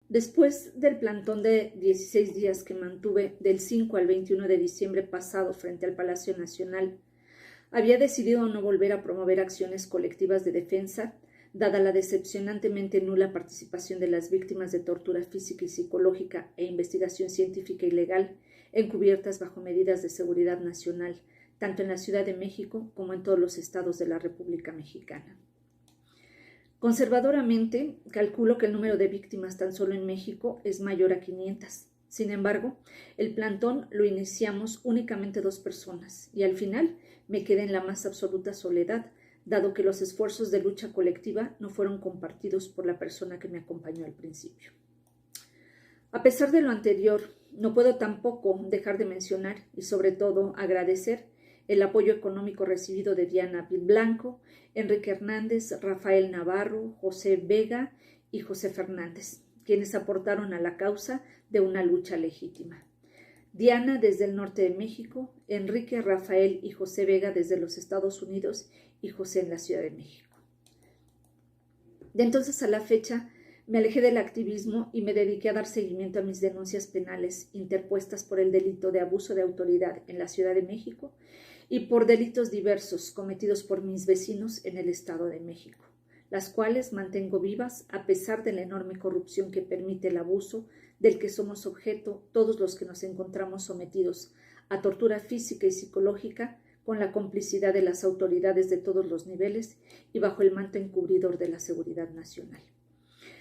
Después del plantón de 16 días que mantuve del 5 al 21 de diciembre pasado frente al Palacio Nacional, había decidido no volver a promover acciones colectivas de defensa, dada la decepcionantemente nula participación de las víctimas de tortura física y psicológica e investigación científica y legal encubiertas bajo medidas de seguridad nacional, tanto en la Ciudad de México como en todos los estados de la República Mexicana. Conservadoramente, calculo que el número de víctimas tan solo en México es mayor a 500. Sin embargo, el plantón lo iniciamos únicamente 2 personas y al final me quedé en la más absoluta soledad, dado que los esfuerzos de lucha colectiva no fueron compartidos por la persona que me acompañó al principio. A pesar de lo anterior, no puedo tampoco dejar de mencionar y sobre todo agradecer el apoyo económico recibido de Diana Blanco, Enrique Hernández, Rafael Navarro, José Vega y José Fernández, quienes aportaron a la causa de una lucha legítima. Diana desde el norte de México, Enrique, Rafael y José Vega desde los Estados Unidos y José en la Ciudad de México. De entonces a la fecha, me alejé del activismo y me dediqué a dar seguimiento a mis denuncias penales interpuestas por el delito de abuso de autoridad en la Ciudad de México y por delitos diversos cometidos por mis vecinos en el Estado de México, las cuales mantengo vivas a pesar de la enorme corrupción que permite el abuso del que somos objeto todos los que nos encontramos sometidos a tortura física y psicológica con la complicidad de las autoridades de todos los niveles y bajo el manto encubridor de la seguridad nacional.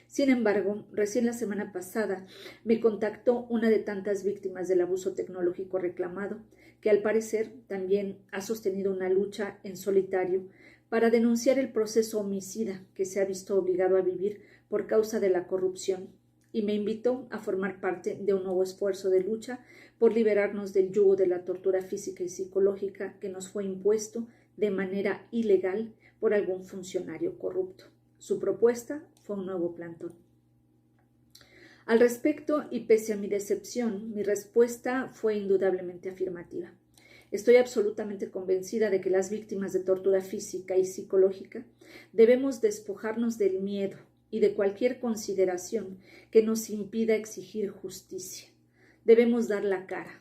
Sin embargo, recién la semana pasada me contactó una de tantas víctimas del abuso tecnológico reclamado, que al parecer también ha sostenido una lucha en solitario para denunciar el proceso homicida que se ha visto obligado a vivir por causa de la corrupción, y me invitó a formar parte de un nuevo esfuerzo de lucha por liberarnos del yugo de la tortura física y psicológica que nos fue impuesto de manera ilegal por algún funcionario corrupto. Su propuesta fue un nuevo plantón. Al respecto, y pese a mi decepción, mi respuesta fue indudablemente afirmativa. Estoy absolutamente convencida de que las víctimas de tortura física y psicológica debemos despojarnos del miedo y de cualquier consideración que nos impida exigir justicia. Debemos dar la cara,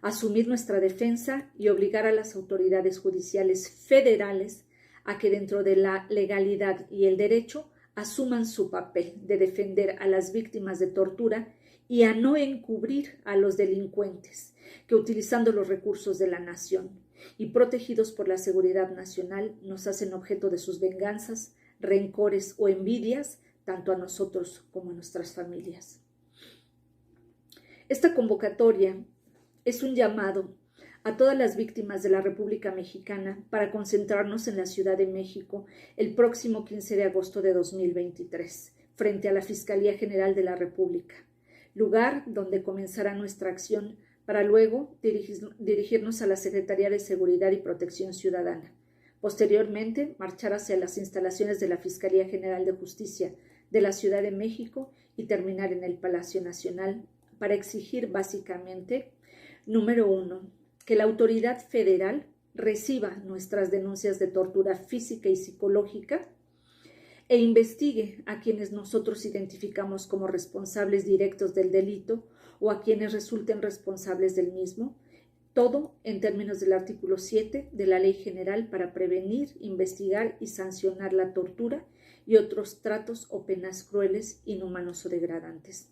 asumir nuestra defensa y obligar a las autoridades judiciales federales a que dentro de la legalidad y el derecho asuman su papel de defender a las víctimas de tortura y a no encubrir a los delincuentes que, utilizando los recursos de la nación y protegidos por la seguridad nacional, nos hacen objeto de sus venganzas, rencores o envidias, tanto a nosotros como a nuestras familias. Esta convocatoria es un llamado a todas las víctimas de la República Mexicana para concentrarnos en la Ciudad de México el próximo 15 de agosto de 2023, frente a la Fiscalía General de la República, lugar donde comenzará nuestra acción para luego dirigirnos a la Secretaría de Seguridad y Protección Ciudadana. Posteriormente, marchar hacia las instalaciones de la Fiscalía General de Justicia de la Ciudad de México y terminar en el Palacio Nacional para exigir básicamente, número 1, que la autoridad federal reciba nuestras denuncias de tortura física y psicológica e investigue a quienes nosotros identificamos como responsables directos del delito o a quienes resulten responsables del mismo, todo en términos del artículo 7 de la Ley General para prevenir, investigar y sancionar la tortura y otros tratos o penas crueles, inhumanos o degradantes.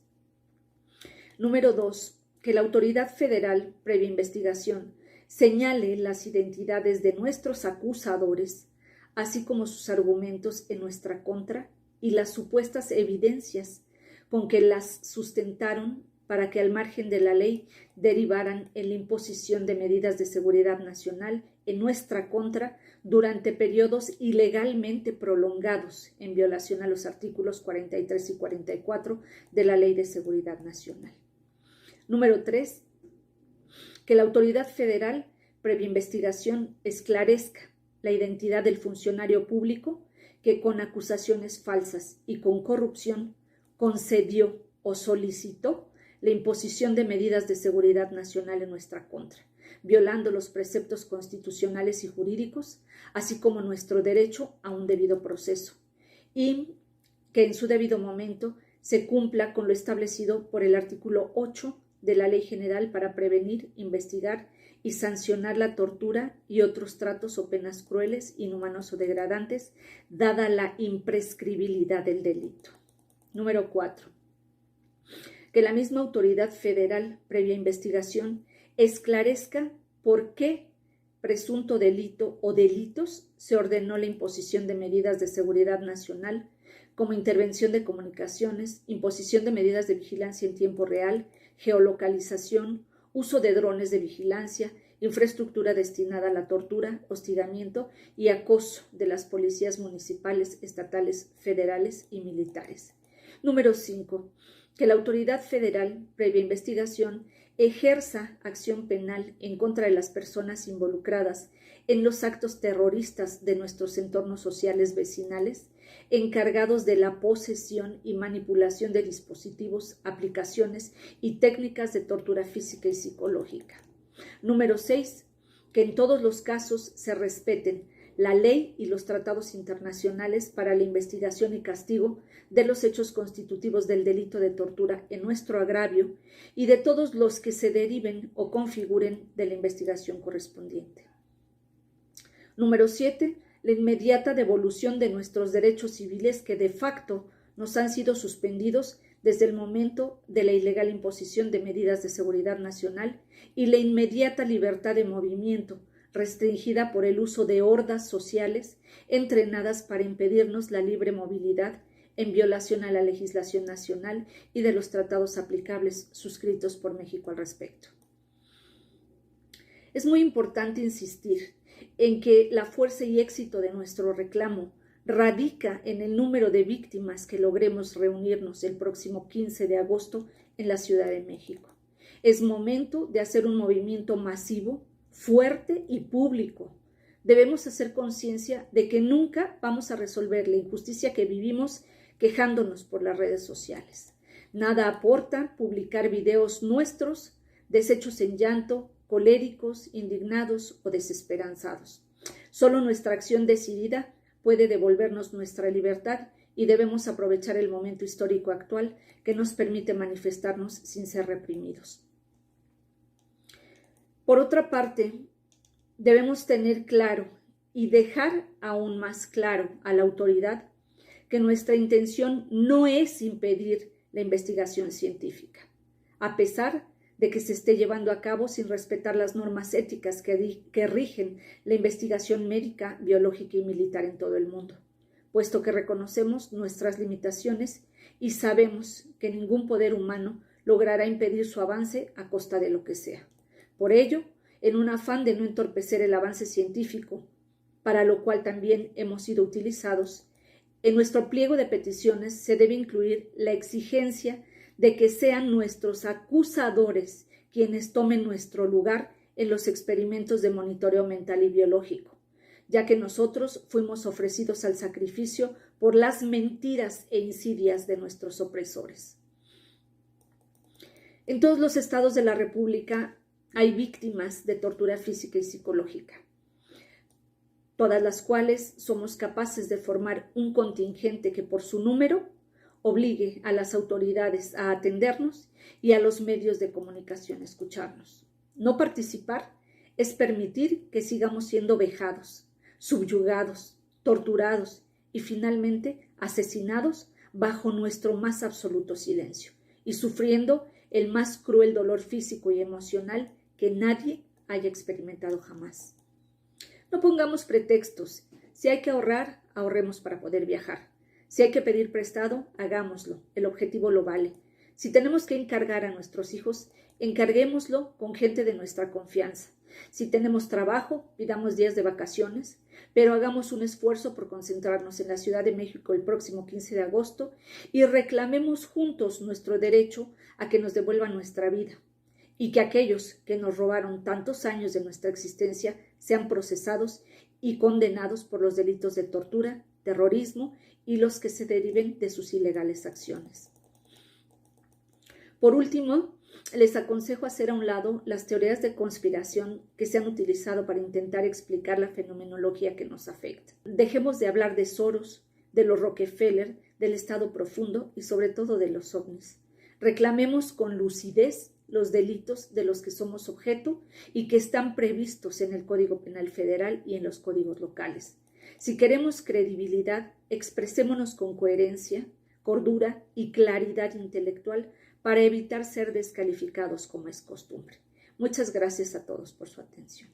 Número 2. Que la autoridad federal, previa investigación, señale las identidades de nuestros acusadores, así como sus argumentos en nuestra contra y las supuestas evidencias con que las sustentaron para que al margen de la ley derivaran en la imposición de medidas de seguridad nacional en nuestra contra durante periodos ilegalmente prolongados en violación a los artículos 43 y 44 de la Ley de Seguridad Nacional. Número 3. Que la autoridad federal, previa investigación, esclarezca la identidad del funcionario público que con acusaciones falsas y con corrupción concedió o solicitó la imposición de medidas de seguridad nacional en nuestra contra, violando los preceptos constitucionales y jurídicos, así como nuestro derecho a un debido proceso, y que en su debido momento se cumpla con lo establecido por el artículo 8 de la Ley General para prevenir, investigar y sancionar la tortura y otros tratos o penas crueles, inhumanos o degradantes, dada la imprescriptibilidad del delito. Número 4. Que la misma autoridad federal, previa investigación, esclarezca por qué presunto delito o delitos se ordenó la imposición de medidas de seguridad nacional, como intervención de comunicaciones, imposición de medidas de vigilancia en tiempo real, geolocalización, uso de drones de vigilancia, infraestructura destinada a la tortura, hostigamiento y acoso de las policías municipales, estatales, federales y militares. Número 5. Que la autoridad federal, previa investigación, ejerza acción penal en contra de las personas involucradas en los actos terroristas de nuestros entornos sociales vecinales, encargados de la posesión y manipulación de dispositivos, aplicaciones y técnicas de tortura física y psicológica. Número 6. Que en todos los casos se respeten la ley y los tratados internacionales para la investigación y castigo de los hechos constitutivos del delito de tortura en nuestro agravio y de todos los que se deriven o configuren de la investigación correspondiente. Número 7. La inmediata devolución de nuestros derechos civiles que de facto nos han sido suspendidos desde el momento de la ilegal imposición de medidas de seguridad nacional y la inmediata libertad de movimiento, restringida por el uso de hordas sociales entrenadas para impedirnos la libre movilidad en violación a la legislación nacional y de los tratados aplicables suscritos por México al respecto. Es muy importante insistir en que la fuerza y éxito de nuestro reclamo radica en el número de víctimas que logremos reunirnos el próximo 15 de agosto en la Ciudad de México. Es momento de hacer un movimiento masivo, fuerte y público. Debemos hacer conciencia de que nunca vamos a resolver la injusticia que vivimos quejándonos por las redes sociales. Nada aporta publicar videos nuestros, deshechos en llanto, coléricos, indignados o desesperanzados. Solo nuestra acción decidida puede devolvernos nuestra libertad y debemos aprovechar el momento histórico actual que nos permite manifestarnos sin ser reprimidos. Por otra parte, debemos tener claro y dejar aún más claro a la autoridad que nuestra intención no es impedir la investigación científica, a pesar de que se esté llevando a cabo sin respetar las normas éticas que rigen la investigación médica, biológica y militar en todo el mundo, puesto que reconocemos nuestras limitaciones y sabemos que ningún poder humano logrará impedir su avance a costa de lo que sea. Por ello, en un afán de no entorpecer el avance científico, para lo cual también hemos sido utilizados, en nuestro pliego de peticiones se debe incluir la exigencia de que sean nuestros acusadores quienes tomen nuestro lugar en los experimentos de monitoreo mental y biológico, ya que nosotros fuimos ofrecidos al sacrificio por las mentiras e insidias de nuestros opresores. En todos los estados de la República hay víctimas de tortura física y psicológica, todas las cuales somos capaces de formar un contingente que por su número obligue a las autoridades a atendernos y a los medios de comunicación a escucharnos. No participar es permitir que sigamos siendo vejados, subyugados, torturados y finalmente asesinados bajo nuestro más absoluto silencio y sufriendo el más cruel dolor físico y emocional que nadie haya experimentado jamás. No pongamos pretextos. Si hay que ahorrar, ahorremos para poder viajar. Si hay que pedir prestado, hagámoslo. El objetivo lo vale. Si tenemos que encargar a nuestros hijos, encarguémoslo con gente de nuestra confianza. Si tenemos trabajo, pidamos días de vacaciones, pero hagamos un esfuerzo por concentrarnos en la Ciudad de México el próximo 15 de agosto y reclamemos juntos nuestro derecho a que nos devuelvan nuestra vida y que aquellos que nos robaron tantos años de nuestra existencia sean procesados y condenados por los delitos de tortura, terrorismo y los que se deriven de sus ilegales acciones. Por último, les aconsejo hacer a un lado las teorías de conspiración que se han utilizado para intentar explicar la fenomenología que nos afecta. Dejemos de hablar de Soros, de los Rockefeller, del estado profundo y sobre todo de los ovnis. Reclamemos con lucidez los delitos de los que somos objeto y que están previstos en el Código Penal Federal y en los códigos locales. Si queremos credibilidad, expresémonos con coherencia, cordura y claridad intelectual para evitar ser descalificados como es costumbre. Muchas gracias a todos por su atención.